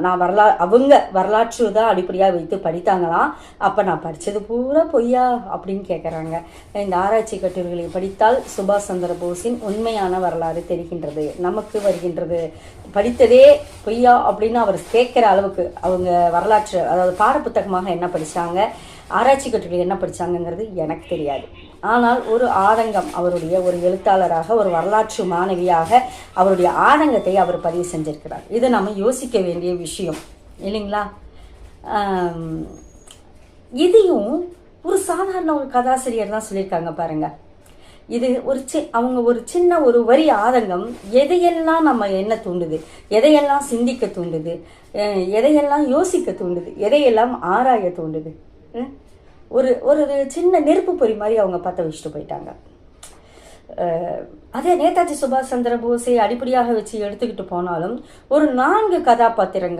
நான் அவங்க வரலாற்று தான் அடிப்படையாக வைத்து படித்தாங்களாம். அப்போ நான் படித்தது பூரா பொய்யா அப்படின்னு கேட்குறாங்க. இந்த ஆராய்ச்சி கட்டுரைகளை படித்தால் சுபாஷ் சந்திர போஸின் உண்மையான வரலாறு தெரிகின்றது, நமக்கு வருகின்றது. படித்ததே பொய்யா அப்படின்னு அவர் கேட்குற அளவுக்கு அவங்க வரலாற்று, அதாவது பாடப்புத்தகமாக என்ன படித்தாங்க, ஆராய்ச்சி கட்டுரைகள் என்ன படித்தாங்கங்கிறது எனக்கு தெரியாது. ஆனால் ஒரு ஆதங்கம், அவருடைய ஒரு எழுத்தாளராக, ஒரு வரலாற்று மாணவியாக அவருடைய ஆதங்கத்தை அவர் பதிவு செஞ்சிருக்கிறார். இதை நம்ம யோசிக்க வேண்டிய விஷயம் இல்லைங்களா? இதையும் ஒரு சாதாரண ஒரு கதாசிரியர் தான் சொல்லியிருக்காங்க பாருங்க. இது அவங்க ஒரு சின்ன ஒரு வரி ஆதங்கம் எதையெல்லாம் நம்ம என்ன தூண்டுது, எதையெல்லாம் சிந்திக்க தூண்டுது, எதையெல்லாம் யோசிக்க தூண்டுது, எதையெல்லாம் ஆராய தூண்டுது. ஒரு ஒரு சின்ன நெருப்பு பொறி மாதிரி அவங்க பற்ற வச்சுட்டு போயிட்டாங்க. அதே நேதாஜி சுபாஷ் சந்திர போஸை அடிப்படையாக வச்சு எடுத்துக்கிட்டு போனாலும் ஒரு 4 கதாபாத்திரங்கள்